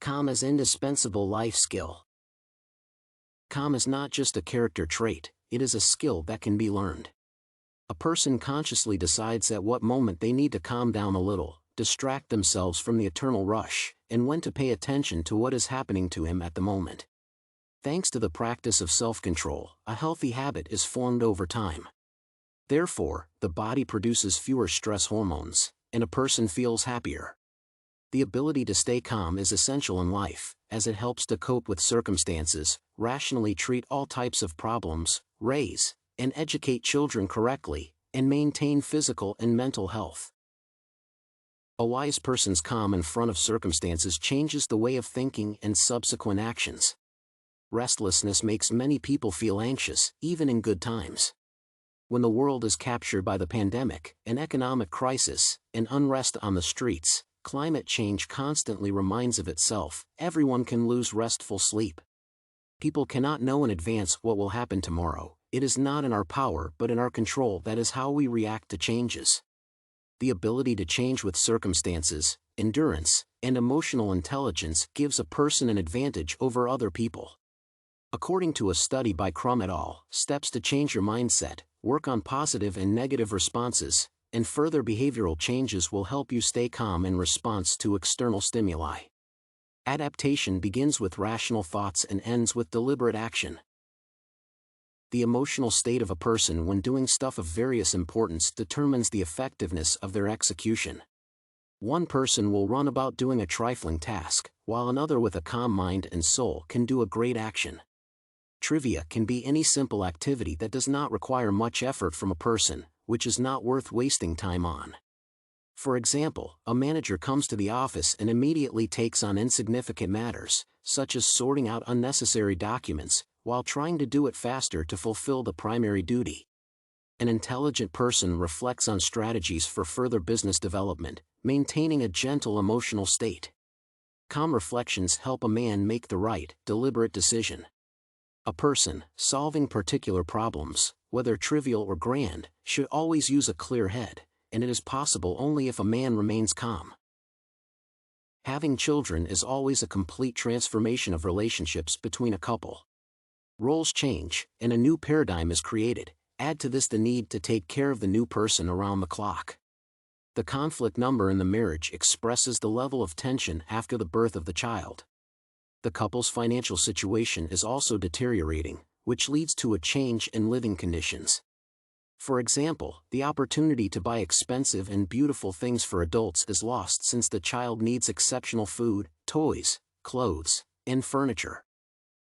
Calm as indispensable life skill. Calm is not just a character trait, it is a skill that can be learned. A person consciously decides at what moment they need to calm down a little, distract themselves from the eternal rush, and when to pay attention to what is happening to him at the moment. Thanks to the practice of self-control, a healthy habit is formed over time. Therefore, the body produces fewer stress hormones, and a person feels happier. The ability to stay calm is essential in life, as it helps to cope with circumstances, rationally treat all types of problems, raise and educate children correctly, and maintain physical and mental health. A wise person's calm in front of circumstances changes the way of thinking and subsequent actions. Restlessness makes many people feel anxious, even in good times. When the world is captured by the pandemic, an economic crisis, and unrest on the streets, climate change constantly reminds of itself, everyone can lose restful sleep. People cannot know in advance what will happen tomorrow. It is not in our power but in our control. That is how we react to changes. The ability to change with circumstances, endurance, and emotional intelligence gives a person an advantage over other people. According to a study by Crum et al., steps to change your mindset, work on positive and negative responses, and further behavioral changes will help you stay calm in response to external stimuli. Adaptation begins with rational thoughts and ends with deliberate action. The emotional state of a person when doing stuff of various importance determines the effectiveness of their execution. One person will run about doing a trifling task, while another with a calm mind and soul can do a great action. Trivia can be any simple activity that does not require much effort from a person, which is not worth wasting time on. For example, a manager comes to the office and immediately takes on insignificant matters, such as sorting out unnecessary documents, while trying to do it faster to fulfill the primary duty. An intelligent person reflects on strategies for further business development, maintaining a gentle emotional state. Calm reflections help a man make the right, deliberate decision. A person, solving particular problems, whether trivial or grand, should always use a clear head, and it is possible only if a man remains calm. Having children is always a complete transformation of relationships between a couple. Roles change, and a new paradigm is created. Add to this the need to take care of the new person around the clock. The conflict number in the marriage expresses the level of tension after the birth of the child. The couple's financial situation is also deteriorating, which leads to a change in living conditions. For example, the opportunity to buy expensive and beautiful things for adults is lost since the child needs exceptional food, toys, clothes, and furniture.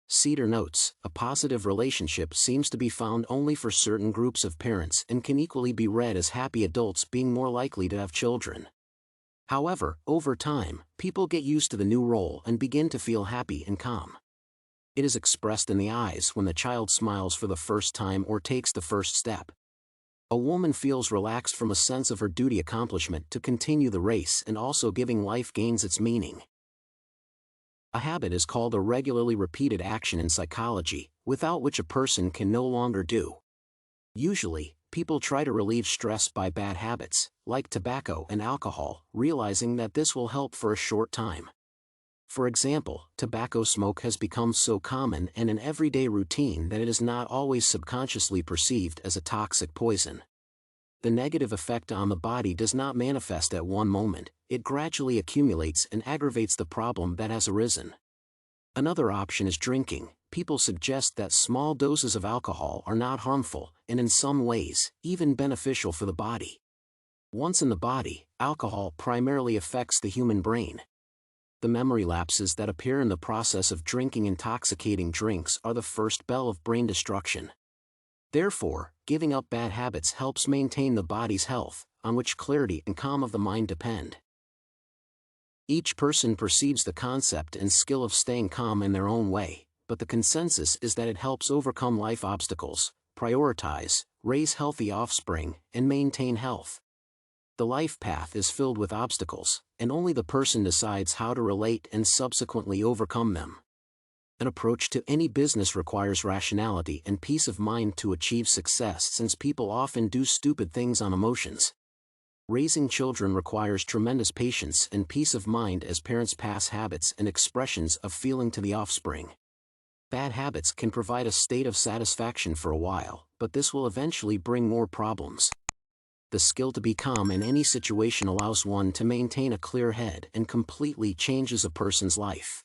Cetre notes, a positive relationship seems to be found only for certain groups of parents and can equally be read as happy adults being more likely to have children. However, over time, people get used to the new role and begin to feel happy and calm. It is expressed in the eyes when the child smiles for the first time or takes the first step. A woman feels relaxed from a sense of her duty accomplishment to continue the race and also giving life gains its meaning. A habit is called a regularly repeated action in psychology, without which a person can no longer do. Usually, people try to relieve stress by bad habits, like tobacco and alcohol, realizing that this will help for a short time. For example, tobacco smoke has become so common and an everyday routine that it is not always subconsciously perceived as a toxic poison. The negative effect on the body does not manifest at one moment, it gradually accumulates and aggravates the problem that has arisen. Another option is drinking. People suggest that small doses of alcohol are not harmful, and in some ways, even beneficial for the body. Once in the body, alcohol primarily affects the human brain. The memory lapses that appear in the process of drinking intoxicating drinks are the first bell of brain destruction. Therefore, giving up bad habits helps maintain the body's health, on which clarity and calm of the mind depend. Each person perceives the concept and skill of staying calm in their own way, but the consensus is that it helps overcome life obstacles, prioritize, raise healthy offspring, and maintain health. The life path is filled with obstacles, and only the person decides how to relate and subsequently overcome them. An approach to any business requires rationality and peace of mind to achieve success, since people often do stupid things on emotions. Raising children requires tremendous patience and peace of mind as parents pass habits and expressions of feeling to the offspring. Bad habits can provide a state of satisfaction for a while, but this will eventually bring more problems. The skill to be calm in any situation allows one to maintain a clear head and completely changes a person's life.